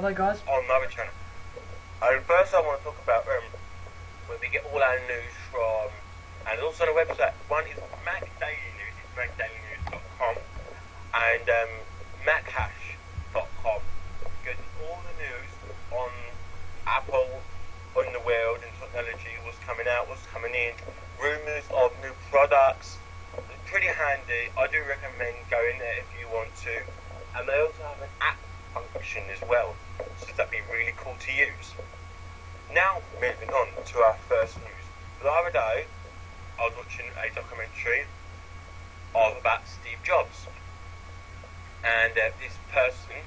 Hello, guys. On another channel. First I want to talk about where we get all our news from, and also the website. One is Mac Daily News, it's MacDailyNews.com, and Machash.com. Because all the news on Apple, on the world, and technology, what's coming out, what's coming in, rumours of new products. It's pretty handy. I do recommend going there if you want to. And they also have an app function as well, so that'd be really cool to use. Now, moving on to our first news. The other day, I was watching a documentary about Steve Jobs, and this person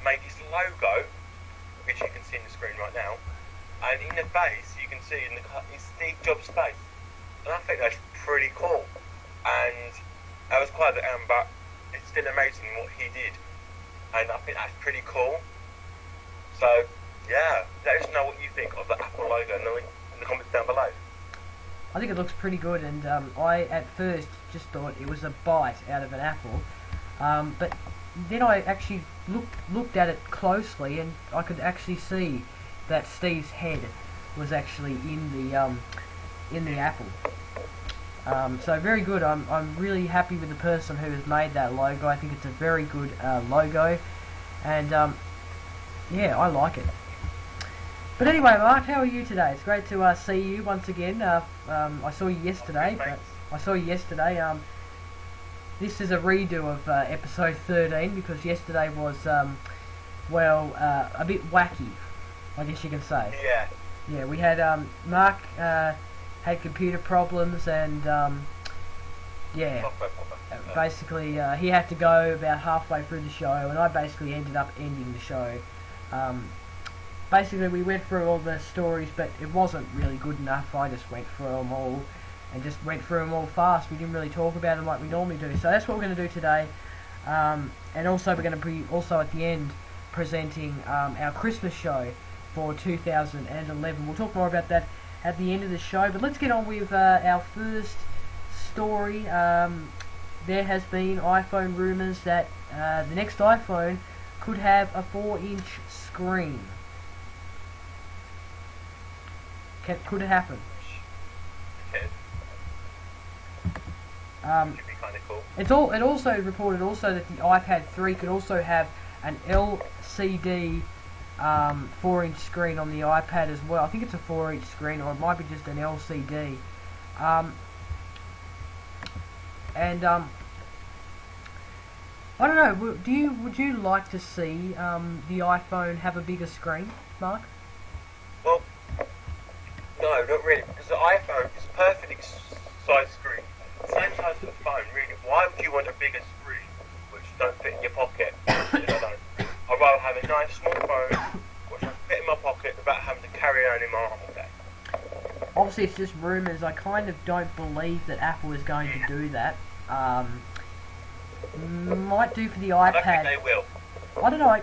made this logo, which you can see in the screen right now, and in the face, you can see it's Steve Jobs' face, and I think that's pretty cool, and that was quite but it's still amazing what he did, and I think that's pretty cool. So, yeah, let us know what you think of the Apple logo in the comments down below. I think it looks pretty good, and I at first just thought it was a bite out of an apple, but then I actually looked at it closely, and I could actually see that Steve's head was actually in the apple. So very good. I'm really happy with the person who has made that logo. I think it's a very good logo, and yeah, I like it. But anyway, Mark, how are you today? It's great to see you once again. I saw you yesterday. This is a redo of episode 13 because yesterday was a bit wacky, I guess you can say. Yeah. Yeah, we had Mark had computer problems, and yeah, basically he had to go about halfway through the show, and I basically ended up ending the show. Basically we went through all the stories, but it wasn't really good enough. I just went through them all fast. We didn't really talk about them like we normally do, so that's what we're going to do today. And also we're going to be at the end presenting our Christmas show for 2011. We'll talk more about that at the end of the show, but let's get on with our first story. There has been iPhone rumours that the next iPhone could have a 4-inch screen. Could it happen? Okay. Should be kind of cool. It also reported that the iPad 3 could also have an LCD 4-inch screen on the iPad as well. I think it's a 4-inch screen, or it might be just an LCD. I don't know. Would you like to see the iPhone have a bigger screen, Mark? Well, no, not really, because the iPhone is a perfect size screen. Same size as the phone, really. Why would you want a bigger screen which don't fit in your pocket? I'd rather have a nice small phone which I can fit in my pocket without having to carry around in my arm all day. Obviously, it's just rumours. I kind of don't believe that Apple is going to do that. Might do for the iPad. I don't think they will. I don't know.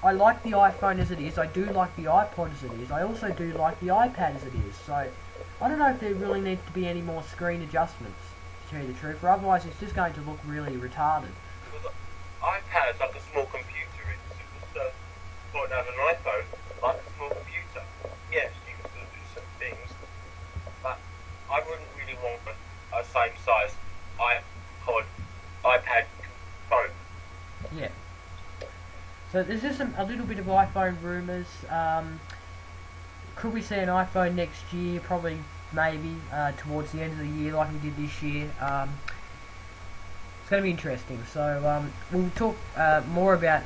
I like the iPhone as it is. I do like the iPod as it is. I also do like the iPad as it is. So I don't know if there really needs to be any more screen adjustments, to tell you the truth, or otherwise it's just going to look really retarded. Because iPad is like a small computer. It's just point out an iPhone like a small computer. Yes, you can still do some things, but I wouldn't really want a same size iPad phone. Yeah. So there's just a little bit of iPhone rumours. Could we see an iPhone next year? Probably, maybe, towards the end of the year like we did this year. It's going to be interesting. So we'll talk more about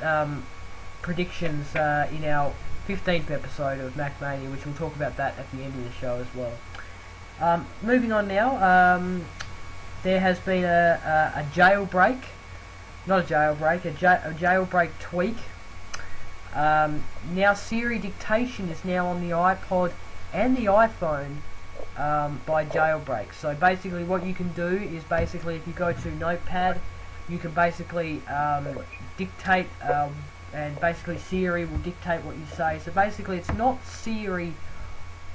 predictions in our 15th episode of Mac Mania, which we'll talk about that at the end of the show as well. Moving on now, there has been a jailbreak. Not a jailbreak, a jailbreak tweak. Now Siri dictation is now on the iPod and the iPhone by jailbreak. So basically what you can do is basically if you go to Notepad, you can basically dictate and basically Siri will dictate what you say. So basically it's not Siri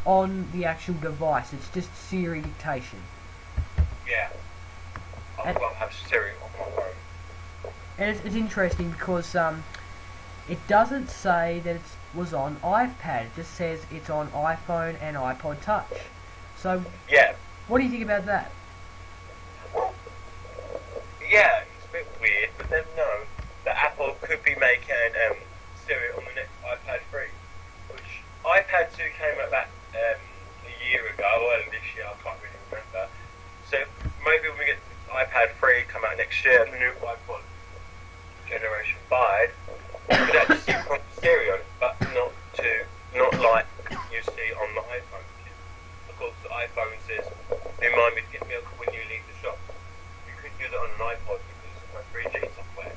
on the actual device, it's just Siri dictation. Yeah. I will have Siri on my phone. And it's interesting because It doesn't say that it was on iPad. It just says it's on iPhone and iPod Touch. So, Yeah. what do you think about that? Yeah, it's a bit weird, but then no, that Apple could be making Siri on the next iPad 3, which iPad 2 came out about a year ago, or this year, I can't really remember. So maybe when we get iPad 3 come out next year, the new iPod Generation 5, you could actually see from Siri on it, but not like you see on the iPhone. Of course, the iPhone says, remind me to get milk when you leave the shop. You couldn't use it on an iPod because it's my 3G software.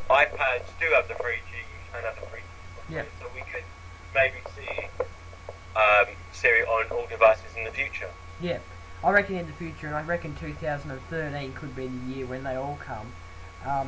iPads do have the 3G, you can have the 3G software, so we could maybe see Siri on all devices in the future. Yeah, I reckon in the future, and I reckon 2013 could be the year when they all come.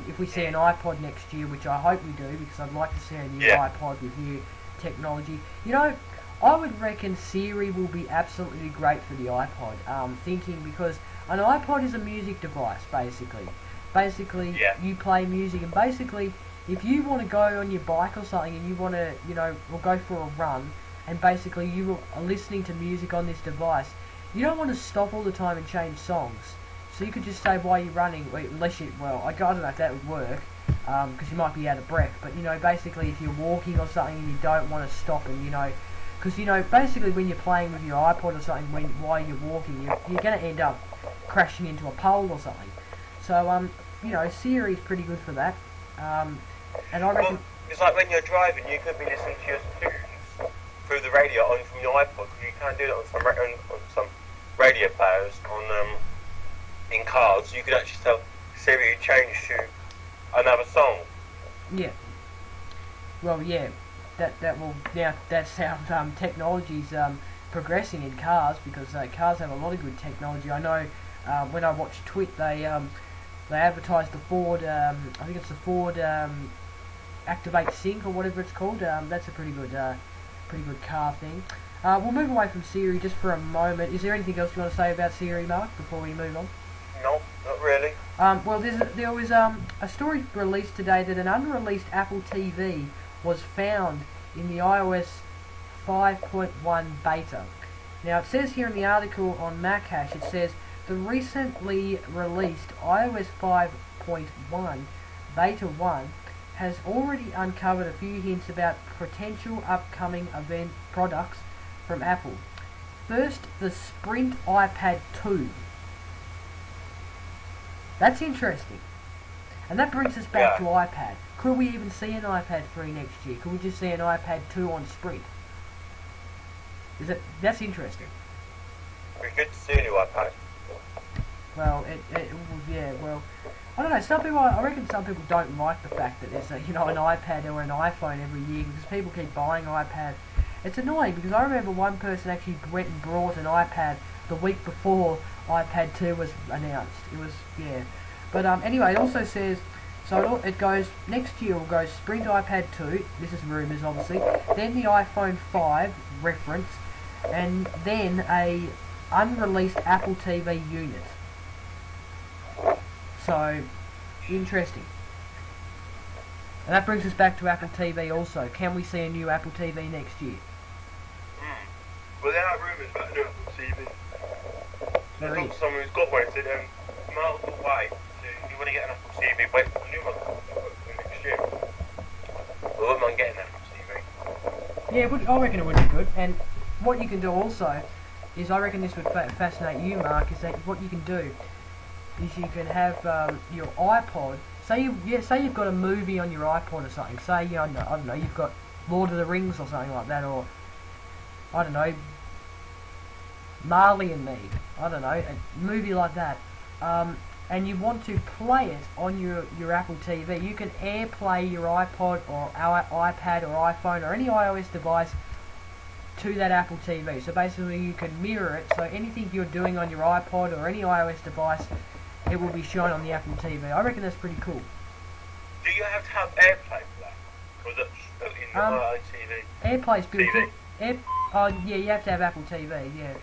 If we see an iPod next year, which I hope we do, because I'd like to see a new iPod with new technology. You know, I would reckon Siri will be absolutely great for the iPod. Thinking because an iPod is a music device, basically. Basically, you play music, and basically, if you want to go on your bike or something, and you want to, you know, or go for a run, and basically you are listening to music on this device, you don't want to stop all the time and change songs. So you could just say while you're running, unless you, well, I don't know if that would work, because you might be out of breath, but, you know, basically if you're walking or something and you don't want to stop and, you know, because, you know, basically when you're playing with your iPod or something, while you're walking, you're going to end up crashing into a pole or something. So, you know, Siri is pretty good for that, and I reckon... Well, it's like when you're driving, you could be listening to your tunes through the radio on from your iPod, because you can do that on some radio players in cars. You could actually tell Siri to change to another song. Yeah. Well, yeah. That will now. That's how technology's progressing in cars, because cars have a lot of good technology. I know when I watched Twit, they advertised the Ford. I think it's the Ford Activate Sync or whatever it's called. That's a pretty good car thing. We'll move away from Siri just for a moment. Is there anything else you want to say about Siri, Mark, before we move on? No, not really. Well, there was a story released today that an unreleased Apple TV was found in the iOS 5.1 beta. Now, it says here in the article on Machash, it says the recently released iOS 5.1 Beta 1 has already uncovered a few hints about potential upcoming event products from Apple. First, the Sprint iPad 2. That's interesting. And that brings us back to iPad. Could we even see an iPad 3 next year? Could we just see an iPad 2 on Sprint? That's interesting. We could see a new iPad. Well, well, I don't know. Some people, I reckon some people don't like the fact that there's an iPad or an iPhone every year, because people keep buying iPad. It's annoying, because I remember one person actually went and brought an iPad the week before iPad 2 was announced. It was, But anyway, it also says, so it goes, next year will go Sprint iPad 2, this is rumours obviously, then the iPhone 5 reference, and then a unreleased Apple TV unit. So, interesting. And that brings us back to Apple TV also. Can we see a new Apple TV next year? Well, there are rumours about a new Apple TV. I talked to someone who's got one and said, miles away, so you want to get an Apple TV, wait for the new one for next year. I wouldn't mind getting an Apple TV. Yeah, I reckon it would be good. And what you can do also is, I reckon this would fascinate you, Mark, is that what you can do is you can have your iPod. Say you've got a movie on your iPod or something. Say I don't know, you've got Lord of the Rings or something like that, or I don't know, Marley and Me. I don't know, a movie like that. And you want to play it on your Apple TV. You can AirPlay your iPod or our iPad or iPhone or any iOS device to that Apple TV. So basically you can mirror it, so anything you're doing on your iPod or any iOS device, it will be shown on the Apple TV. I reckon that's pretty cool. Do you have to have AirPlay for that? Or is that built in your TV? AirPlay's built in. Oh yeah, you have to have Apple TV, yeah.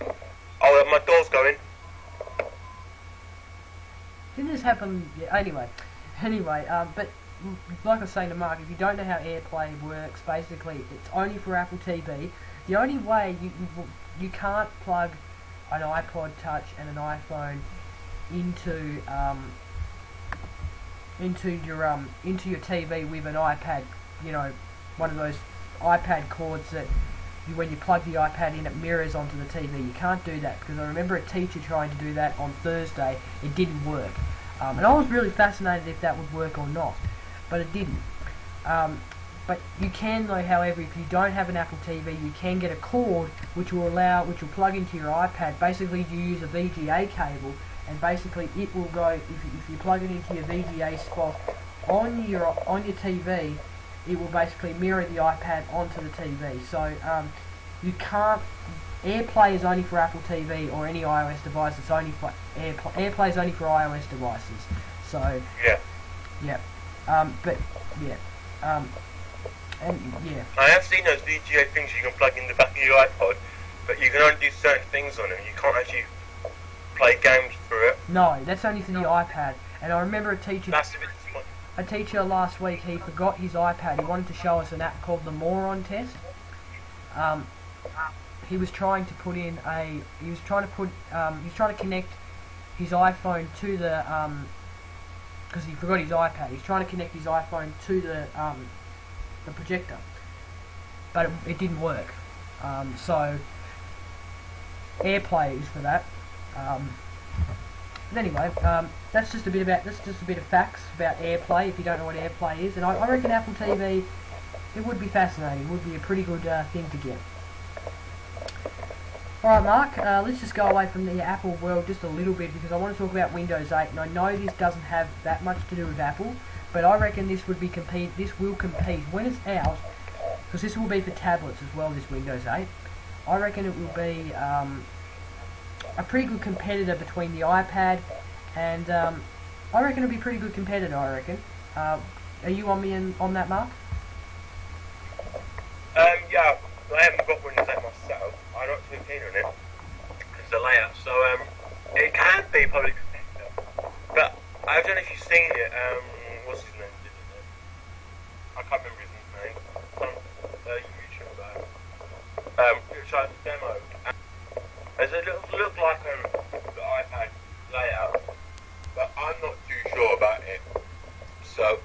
Oh, my door's going. Didn't this happen? Yeah, anyway, but like I was saying to Mark, if you don't know how AirPlay works, basically it's only for Apple TV. The only way you can't plug an iPod Touch and an iPhone into your TV with an iPad, you know, one of those iPad cords that when you plug the iPad in, it mirrors onto the TV. You can't do that, because I remember a teacher trying to do that on Thursday. It didn't work, and I was really fascinated if that would work or not, but it didn't. But you can, though, however, if you don't have an Apple TV, you can get a cord which will plug into your iPad. Basically, you use a VGA cable, and basically it will go, if you plug it into your VGA spot on your TV, it will basically mirror the iPad onto the TV. So you can't. AirPlay is only for Apple TV or any iOS device. It's only for AirPlay is only for iOS devices. So yeah, but yeah, and yeah. I have seen those VGA things you can plug in the back of your iPod, but you can only do certain things on them. You can't actually play games through it. No, that's only for the iPad. And I remember a teacher. That's a bit smart. A teacher last week, he forgot his iPad. He wanted to show us an app called the Moron Test. He was trying to put in a. He was trying to connect his iPhone to the. Because he forgot his iPad. He's trying to connect his iPhone to the projector, but it didn't work. So AirPlay is for that. But anyway, that's just a bit of facts about AirPlay. If you don't know what AirPlay is, and I reckon Apple TV, it would be fascinating. It would be a pretty good thing to get. Alright, Mark, let's just go away from the Apple world just a little bit, because I want to talk about Windows 8, and I know this doesn't have that much to do with Apple, but I reckon this will compete when it's out, because this will be for tablets as well, this Windows 8. I reckon it will be a pretty good competitor between the iPad and I reckon it'll be a pretty good competitor. I reckon. Are you on me on that, Mark? Yeah, I haven't got Windows 8 myself. I'm not too keen on it. It's the layout, so it can be probably competitor. But I don't know if you've seen it. What's his name? I can't remember his name. Some YouTuber. Which I demoed. Does it look like the iPad layout, but I'm not too sure about it. So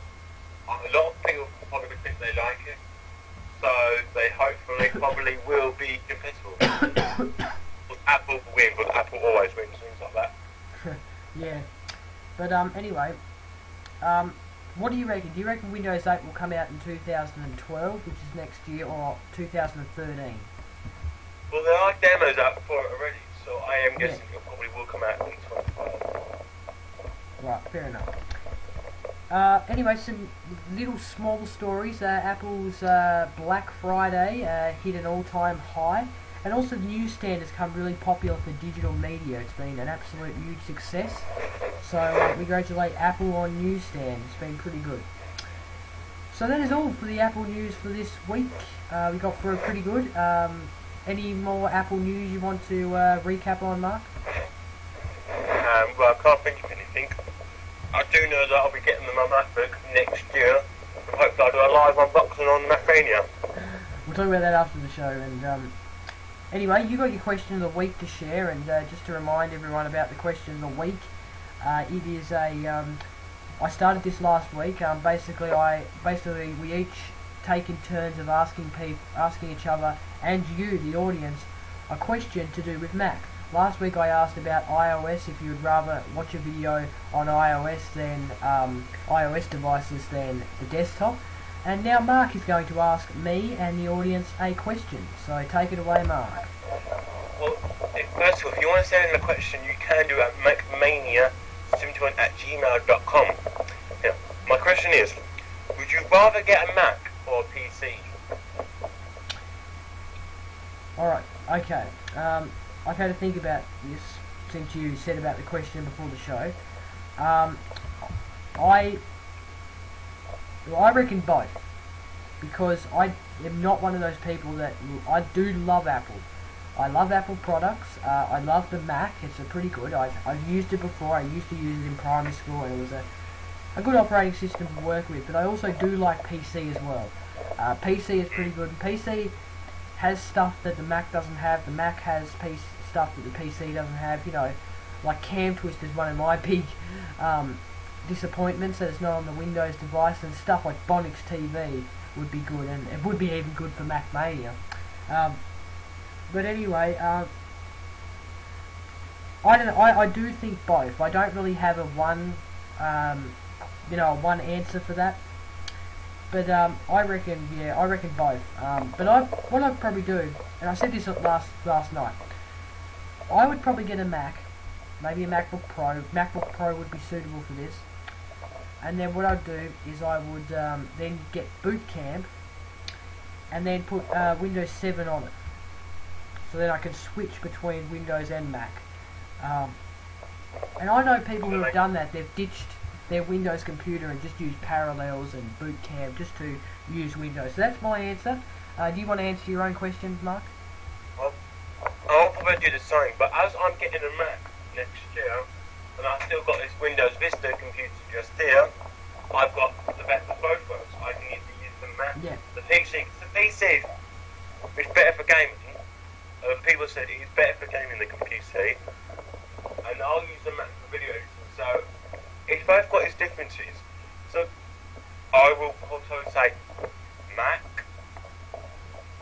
a lot of people probably think they like it, so they hopefully probably will be competitive. Apple will win, but Apple always wins, things like that. Yeah, but anyway, what do you reckon? Do you reckon Windows 8 will come out in 2012, which is next year, or 2013? Well, there are demos out for it already, so I am guessing it probably will come out in 2012. Right, fair enough. Anyway, some little small stories. Apple's Black Friday hit an all-time high, and also the newsstand has come really popular for digital media. It's been an absolute huge success. So we congratulate Apple on newsstand. It's been pretty good. So that is all for the Apple news for this week. We got through pretty good. Any more Apple news you want to recap on, Mark? Well, I can't think of anything. I do know that I'll be getting the MacBook next year, and hopefully I'll do a live unboxing on Mac Mania. We'll talk about that after the show. And anyway, you got your question of the week to share, and just to remind everyone about the question of the week, it is a. I started this last week. Basically, we each take in turns of asking each other and you, the audience, a question to do with Mac. Last week I asked about iOS, if you would rather watch a video on iOS devices than the desktop. And now Mark is going to ask me and the audience a question. So take it away, Mark. Well, first of all, if you want to send in a question, you can do it at macmania71@gmail.com. Now, my question is, would you rather get a Mac or a PC? Alright, okay. I've had to think about this since you said about the question before the show. I reckon both, because I am not one of those people that I do love Apple. I love Apple products. I love the Mac. It's a pretty good. I've used it before. I used to use it in primary school, and it was a good operating system to work with, but I also do like PC as well. PC is pretty good. PC has stuff that the Mac doesn't have. The Mac has stuff that the PC doesn't have. You know, like Cam Twist is one of my big disappointments that it's not on the Windows device, and stuff like Bonix TV would be good, and it would be even good for Mac Mania. But anyway, I do think both. I don't really have a one answer for that. But I reckon both. But what I'd probably do, and I said this last night, I would probably get a Mac, maybe a MacBook Pro. MacBook Pro would be suitable for this. And then what I'd do is I would then get Boot Camp, and then put Windows 7 on it. So then I can switch between Windows and Mac. And I know people who have done that. They've ditched their Windows computer and just used Parallels and Boot Camp just to use Windows. So that's my answer. Do you want to answer your own question, Mark? Well, I'll probably do the same, but as I'm getting a Mac next year, and I've still got this Windows Vista computer just here, I've got the best of both worlds. I can either use the Mac, the PC. The PC is better for gaming. People said it's better for gaming than the PC, and I'll use the Mac for video editing. So it's both got its differences. So I will also say Mac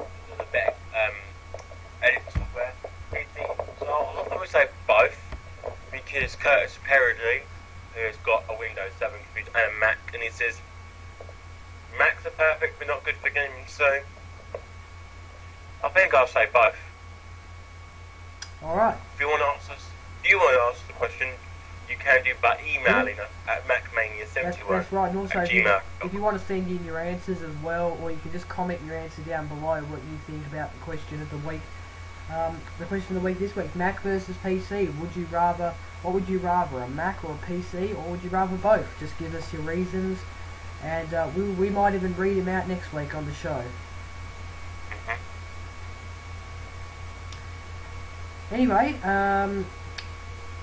is a better editing software. So I'll probably say both, because Curtis Parody, who has got a Windows 7 computer and a Mac, and he says Macs are perfect but not good for gaming. So I think I'll say both. Alright. If you want to answer the question, you can do by emailing us at MacMania71 that's right. And also, at Gmail. if you want to send in your answers as well, or you can just comment your answer down below what you think about the question of the week. The question of the week this week: Mac versus PC. What would you rather, a Mac or a PC, or would you rather both? Just give us your reasons, and we might even read them out next week on the show. Anyway,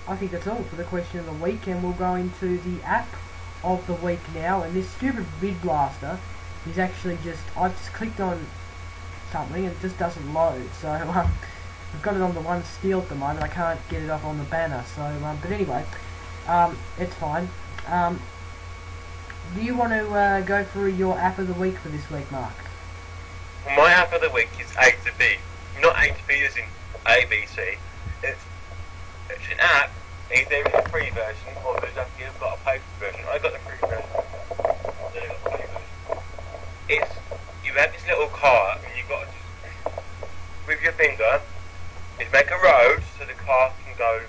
I think that's all for the question of the week, and we'll go into the app of the week now. And this stupid vid blaster is actually I've just clicked on something and it just doesn't load. So I've got it on the one steel at the moment. I can't get it up on the banner. So but anyway, it's fine. Do you want to go through your app of the week for this week, Mark? My app of the week is A to B. Not A to B as in ABC. It's an app. Either a free version or there's actually got a paid version. I got the free version. Then I got the paid version. You have this little car and you got to just with your finger make a road so the car can go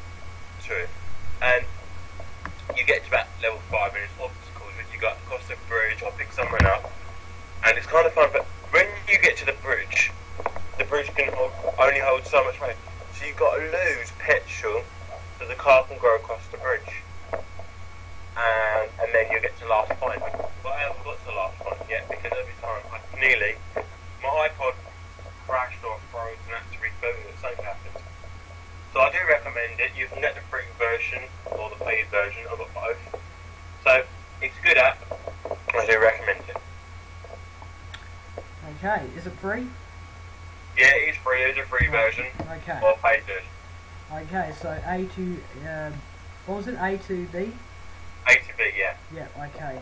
to it, and you get to about level 5 and it's obstacles that you got to cross the bridge or pick someone up, and it's kind of fun. But when you get to the bridge can only hold so much weight, so you've got to lose petrol so the car can go across the bridge, and then you get to the last point. But I haven't got to the last point yet, because every time my iPod crashed or froze and had to reboot it, the same happened. So I do recommend it. You can get the free version or the paid version. I've got both. So it's a good app. I do recommend it. Okay, is it free? Yeah, it is free. It is a free version. Okay. Or paid version. Okay, so A to what was it? A to B? A to B, yeah. Yeah. Okay.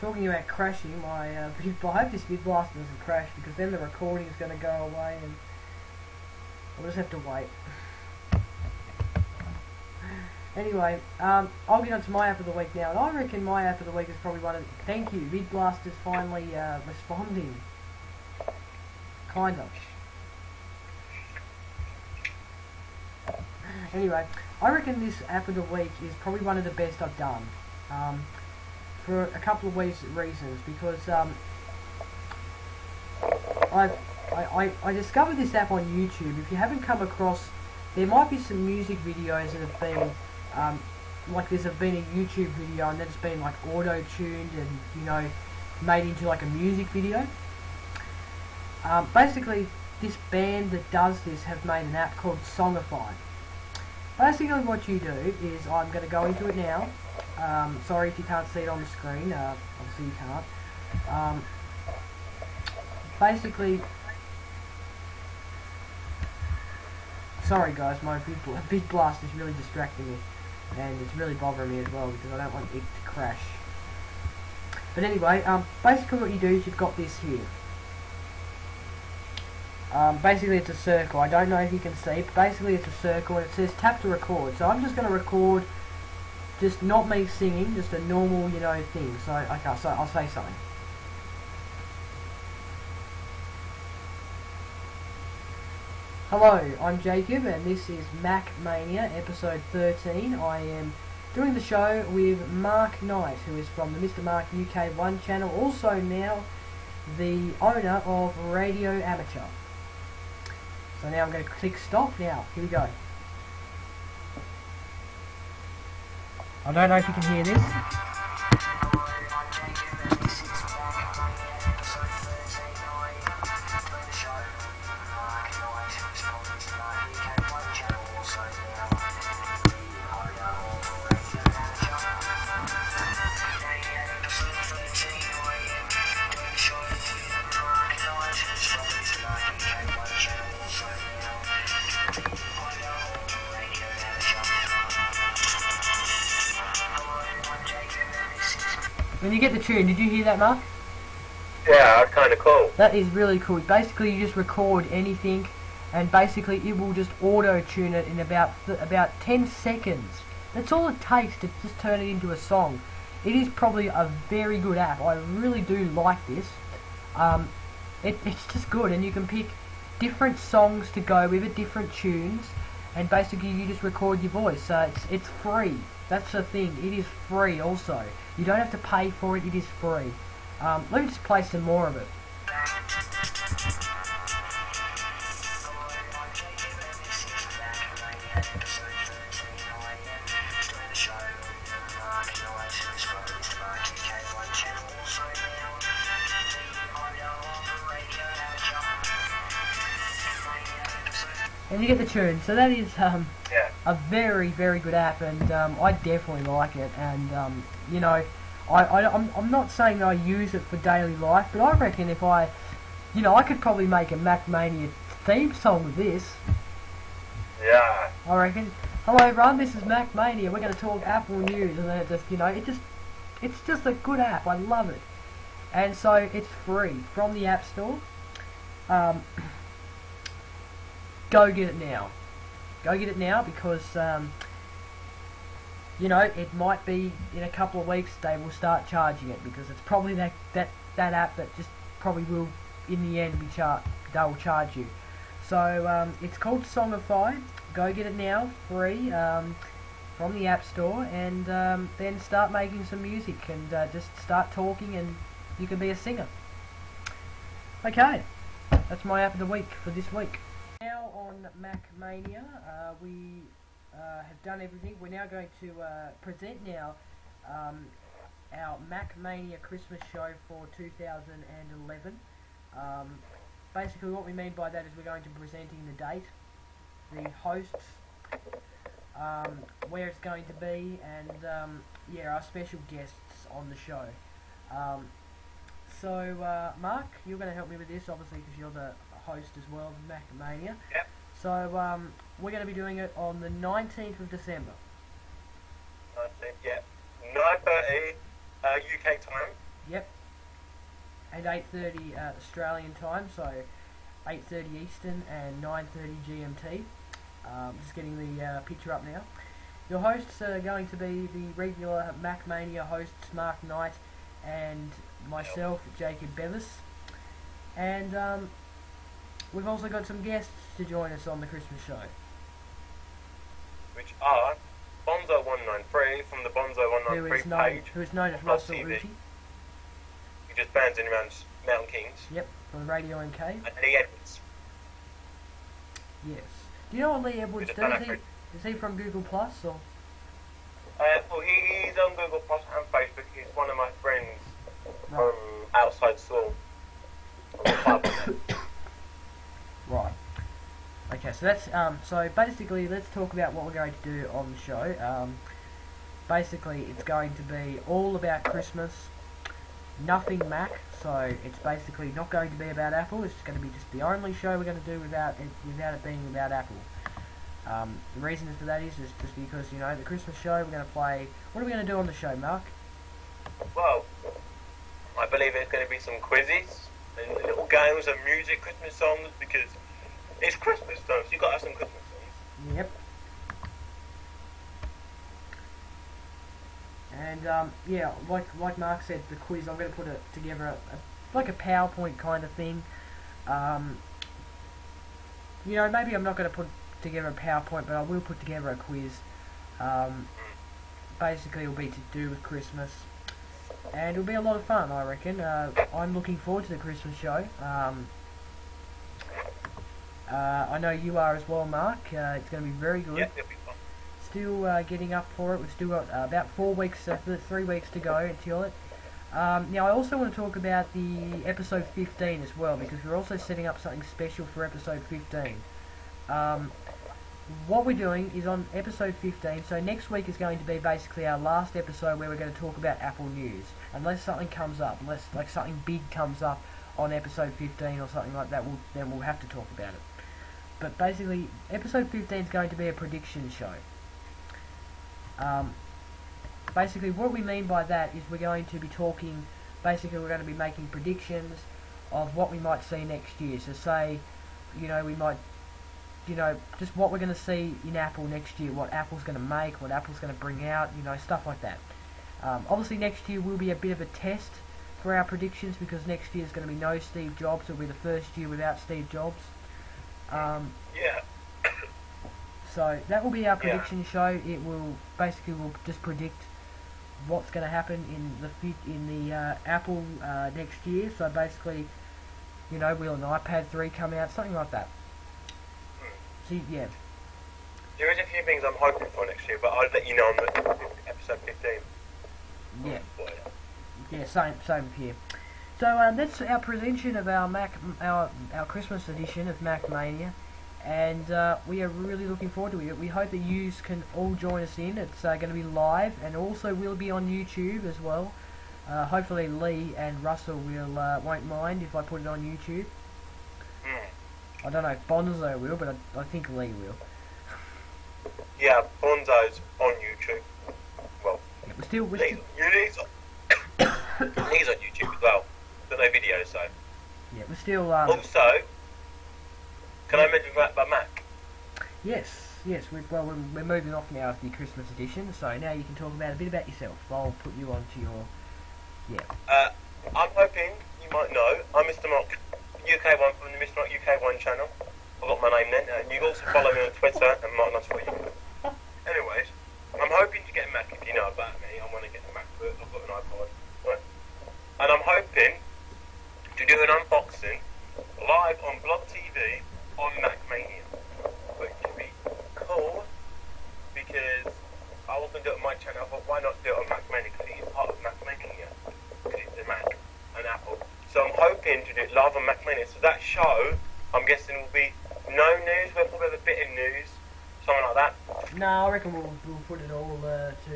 Talking about crashing, I hope this vid blaster doesn't crash, because then the recording is going to go away and we'll just have to wait. Anyway, I'll get on to my app of the week now, and I reckon my app of the week is probably one of the... Thank you, vid blaster's finally responding. Kind of. Anyway, I reckon this app of the week is probably one of the best I've done. For a couple of reasons, because I discovered this app on YouTube. If you haven't come across, there might be some music videos that have been like there's been a YouTube video and then it's been like auto-tuned and, you know, made into like a music video. Basically, this band that does this have made an app called Songify, Basically what you do is, I'm going to go into it now. Sorry if you can't see it on the screen, obviously you can't. Basically, sorry guys, my big blast is really distracting me, and it's really bothering me as well because I don't want it to crash. But anyway, basically what you do is you've got this here. Basically it's a circle. I don't know if you can see, but basically it's a circle and it says tap to record. So I'm just going to record, just not me singing, just a normal, you know, thing. So, okay, so I'll say something. Hello, I'm Jacob and this is Mac Mania, episode 13. I am doing the show with Mark Knight, who is from the Mr. Mark UK1 channel, also now the owner of Radio Amateur. So now I'm going to click stop. Now, here we go. I don't know if you can hear this. When you get the tune, did you hear that, Mark? Yeah, that's kind of cool. That is really cool. Basically, you just record anything, and basically it will just auto-tune it in about 10 seconds. That's all it takes to just turn it into a song. It is probably a very good app. I really do like this. It's just good, and you can pick different songs to go with it, different tunes, and basically you just record your voice. So it's free. That's the thing. It is free also. You don't have to pay for it. It is free. Let me just play some more of it. And you get the tune. So that is a very, very good app, and I definitely like it. And you know, I'm not saying I use it for daily life, but I reckon if I could probably make a Mac Mania theme song with this. Yeah. I reckon. Hello everyone, this is Mac Mania. We're going to talk Apple news, and then it's just a good app. I love it, and so it's free from the App Store. Go get it now. Go get it now because it might be in a couple of weeks they will start charging it, because it's probably that app that just probably will in the end they will charge you. So it's called Songify. Go get it now, free, from the App Store, and then start making some music and just start talking, and you can be a singer. Okay, that's my app of the week for this week. Now on Mac Mania, we have done everything. We're now going to present now our Mac Mania Christmas show for 2011. Basically what we mean by that is we're going to be presenting the date, the hosts, where it's going to be, and yeah, our special guests on the show. So Mark, you're going to help me with this, obviously, because you're the host as well of Mac Mania. Yep. So we're going to be doing it on the 19th of December. 19th, yeah. 9:30 UK time. Yep. And 8:30 Australian time, so 8:30 Eastern and 9:30 GMT. Just getting the picture up now. Your hosts are going to be the regular Mac Mania hosts, Mark Knight and myself, Jacob Bevis. And we've also got some guests to join us on the Christmas show, which are Bonzo193 from the Bonzo193 page. Who is known as Russell Ritchie. He just bands in around Mountain Kings. Yep, from Radio NK. And Lee Edwards. Yes. Do you know what Lee Edwards does? Is he from Google Plus or? Well, he's on Google Plus and Facebook. He's one of my friends from outside school. Right. Okay, so that's so basically let's talk about what we're going to do on the show. Basically, it's going to be all about Christmas, nothing Mac. So it's basically not going to be about Apple. It's going to be just the only show we're going to do without it being about Apple. The reason for that is just because, you know, the Christmas show we're going to play. What are we going to do on the show, Mark? Well, I believe there's going to be some quizzes and little games and music, Christmas songs, because it's Christmas time, so you've got to have some Christmas songs. Yep. And yeah, like Mark said, the quiz, I'm going to put it together like a PowerPoint kind of thing. You know, maybe I'm not going to put together a PowerPoint, but I will put together a quiz. Basically, it'll be to do with Christmas, and it'll be a lot of fun, I reckon. I'm looking forward to the Christmas show. I know you are as well, Mark. It's going to be very good. Yeah, it'll be fun. Still getting up for it. We've still got about 3 weeks to go until it. Now, I also want to talk about the episode 15 as well, because we're also setting up something special for episode 15. What we're doing is on episode 15, so next week is going to be basically our last episode where we're going to talk about Apple News. Unless something comes up, unless like something big comes up on episode 15 or something like that, then we'll have to talk about it. But basically, episode 15 is going to be a prediction show. Basically, what we mean by that is we're going to be talking, basically we're going to be making predictions of what we might see next year. So say, you know, we might, you know, just what we're going to see in Apple next year, what Apple's going to make, what Apple's going to bring out, you know, stuff like that. Obviously next year will be a bit of a test for our predictions, because next year is going to be no Steve Jobs. It'll be the first year without Steve Jobs. Yeah. So that will be our prediction show. It will basically we'll just predict what's going to happen in the Apple next year. So basically, you know, will an iPad 3 come out, something like that. So yeah. There is a few things I'm hoping for next year, but I'll let you know on the episode 15. Yeah. Yeah, same here. So that's our prediction of our Christmas edition of Mac Mania, and we are really looking forward to it. We hope that you can all join us in. It's going to be live, and also will be on YouTube as well. Hopefully Lee and Russell won't mind if I put it on YouTube. I don't know if Bonzo will, but I think Lee will. Yeah, Bonzo's on YouTube. Well, yeah, Lee's on YouTube as well, but no video, so. Yeah, we're still. Also, can I mention about Mac? Yes. We're moving off now of the Christmas edition, so now you can talk about a bit about yourself. I'll put you on to your. Yeah. I'm hoping you might know I'm Mr. Mark UK1 from the Mr. Mark UK1 channel. I've got my name then, and you can also follow me on Twitter and Mark Nuts for you. Anyways, I'm hoping to get a Mac. If you know about me, I want to get a MacBook. I've got an iPod. Right. And I'm hoping to do an unboxing live on Bevtv on Mac Mania, which would be cool because I wasn't do it on my channel. But why not do it on Mac Mania? Because it is part of Mac Mania. Because it's a Mac and Apple. So I'm hoping to do it live on Mac Mania. So that show, I'm guessing, will be no news. We'll probably have a bit of news, something like that. No, I reckon we'll put it all to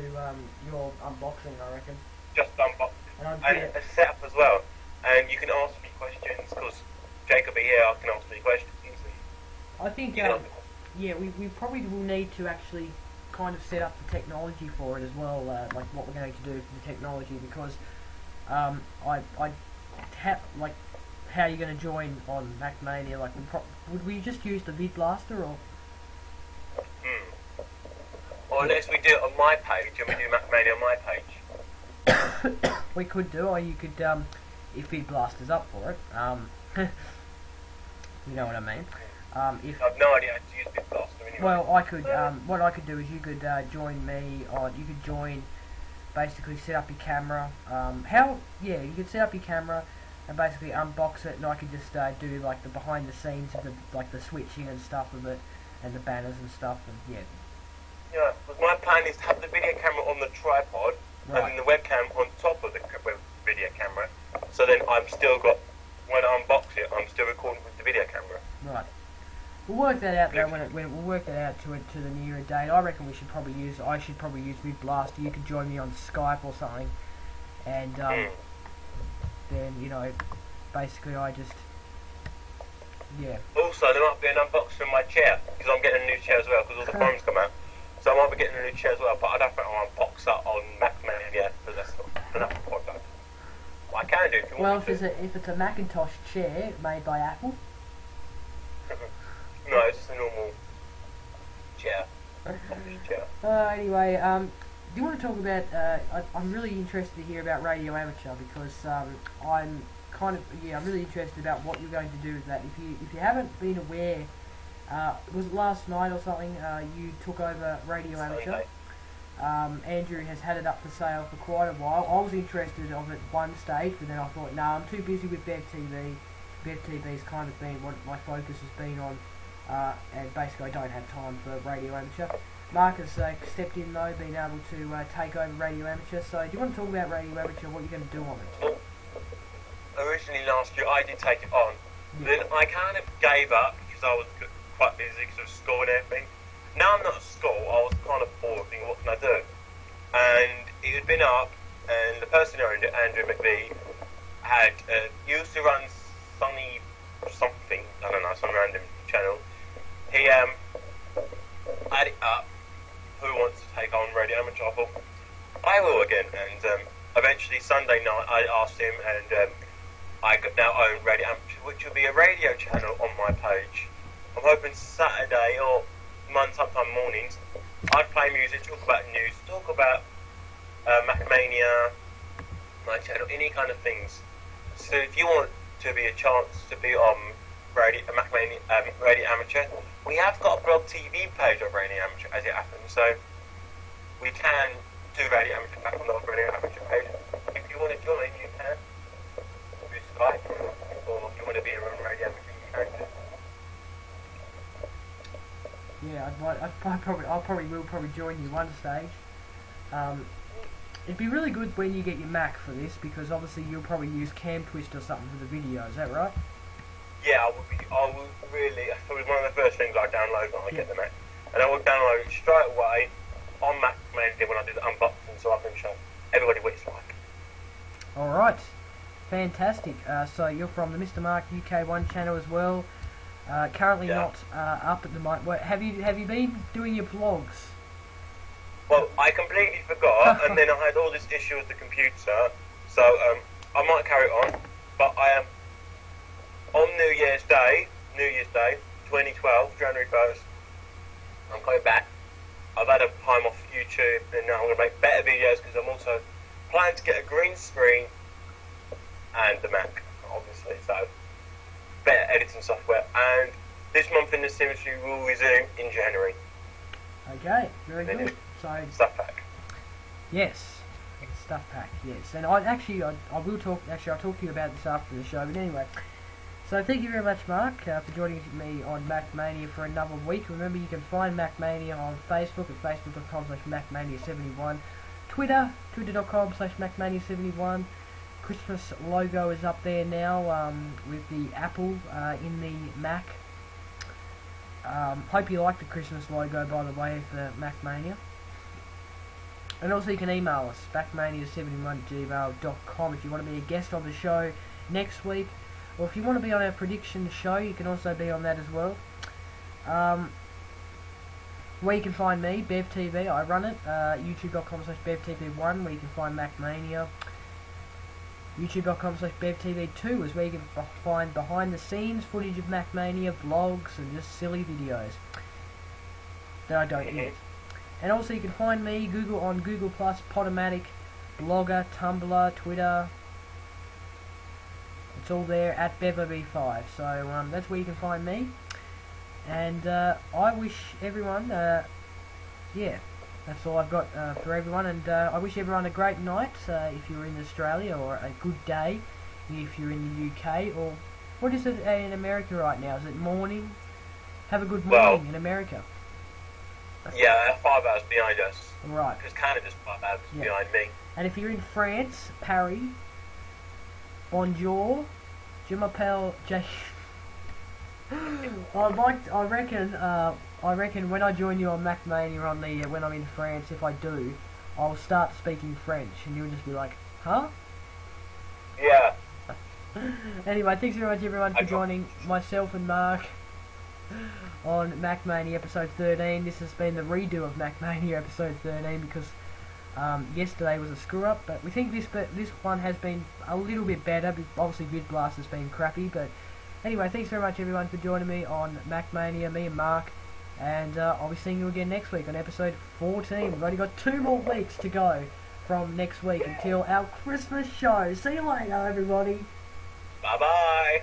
your unboxing. I reckon. Just unboxing and a setup as well. And you can ask me questions because Jacob will be here. I can ask me questions easily. I think yeah, we probably will need to actually kind of set up the technology for it as well, like what we're going to do for the technology, because like how you're going to join on Mac Mania. Like, would we just use the Vid Blaster or? Or unless we do it on my page, and we do Mac Mania on my page. We could do, or you could, if Vid Blaster's up for it. You know what I mean. If I've no idea how to use Vid Blaster anyway. Well, I could. What I could do is you could join me on. You could join. Basically, set up your camera. Yeah, you could set up your camera and basically unbox it, and I could just do like the behind the scenes of the switching and stuff of it, and the banners and stuff, and yeah. Yeah, but my plan is to have the video camera on the tripod, right, and then the webcam on top of the video camera. So then I've still got, when I unbox it, I'm still recording with the video camera. Right. We'll work that out though when we'll work that out to the nearer date. I reckon I should probably use Vid Blaster. You could join me on Skype or something, and then basically I just Also, there might be an unboxing of my chair because I'm getting a new chair as well because all the phones come out. So I might be getting a new chair as well, but I don't think I'll unbox that on Mac Mania because that's not enough for that. What I can do if you want me to. If it's a Macintosh chair made by Apple. No, it's just a normal chair. Anyway, do you want to talk about? I'm really interested to hear about Radio Amateur because I'm really interested about what you're going to do with that. If you haven't been aware, was it last night or something? You took over Radio Amateur. Andrew has had it up for sale for quite a while. I was interested of it at one stage, but then I thought, no, I'm too busy with Bevtv. Bevtv's kind of been what my focus has been on, and basically I don't have time for Radio Amateur. Mark has stepped in though, being able to take over Radio Amateur. So do you want to talk about Radio Amateur, what you're going to do on it? Originally last year I did take it on, then I kind of gave up because I was quite busy because of school and everything. Now I'm not at school, I was kind of bored thinking what can I do? And it had been up, and the person who owned it, Andrew McVie, had used to run Sunny something, I don't know, some random channel. He had it up, who wants to take on Radio Amateur? I thought, I will again, and eventually Sunday night I asked him, and I now own Radio Amateur, which will be a radio channel on my page. I'm hoping Saturday or sometime mornings I'd play music, talk about news, talk about Mac Mania, my channel, any kind of things. So if you want to be a chance to be on Radio Amateur, we have got a Bevtv page of Radio Amateur as it happens, so we can do Radio Amateur back on the Radio Amateur page. If you want to join, you can through Skype, or if you want to be on Radio Amateur, you can too. Yeah, I probably will join you one stage. It'd be really good when you get your Mac for this, because obviously you'll probably use Cam Twist or something for the video. Is that right? Yeah, I will really. That's probably one of the first things I download when I get the Mac, and I will download it straight away on Mac Mania when I do the unboxing, so I can show everybody what it's like. All right, fantastic. So you're from the Mr. Mark UK1 channel as well. Currently not up at the moment. Have you been doing your vlogs? Well, I completely forgot, and then I had all this issue with the computer, so I might carry it on, but I am on New Year's Day, 2012, January 1st, I'm coming back. I've had a time off YouTube, and now I'm going to make better videos, because I'm also planning to get a green screen and the Mac, obviously, so better editing software, and this month in the cemetery will resume in January. Okay, very good. So stuff pack. Yes, stuff pack. Yes, and I will talk. Actually, I'll talk to you about this after the show. But anyway, so thank you very much, Mark, for joining me on Mac Mania for another week. Remember, you can find Mac Mania on Facebook at facebook.com/MacMania71, twitter.com/MacMania71. Christmas logo is up there now with the apple in the Mac. Hope you like the Christmas logo, by the way, for Mac Mania. And also you can email us, macmania71@gmail.com, if you want to be a guest on the show next week. Or if you want to be on our prediction show, you can also be on that as well. Where you can find me, Bevtv, I run it. youtube.com/Bevtv1, where you can find Mac Mania. youtube.com/Bevtv2 is where you can find behind the scenes footage of Mac Mania, vlogs, and just silly videos that I don't edit. And also you can find me on Google+, Podomatic, Blogger, Tumblr, Twitter. It's all there at Bevis5. So that's where you can find me. And I wish everyone, that's all I've got for everyone. And I wish everyone a great night if you're in Australia, or a good day if you're in the UK. Or what is it in America right now? Is it morning? Have a good morning in America. Yeah, 5 hours behind us. Right. Because Canada's 5 hours behind me. And if you're in France, Paris, bonjour, je m'appelle Jay. I reckon when I join you on Mac Mania on the when I'm in France, if I do, I'll start speaking French, and you'll just be like, huh? Yeah. Anyway, thanks very much everyone for joining myself and Mark on Mac Mania episode 13. This has been the redo of Mac Mania episode 13 because yesterday was a screw up, but we think this one has been a little bit better. Obviously, Vid Blast has been crappy, but anyway, thanks very much everyone for joining me on Mac Mania, me and Mark, and I'll be seeing you again next week on episode 14. We've only got 2 more weeks to go from next week until our Christmas show. See you later, everybody. Bye bye.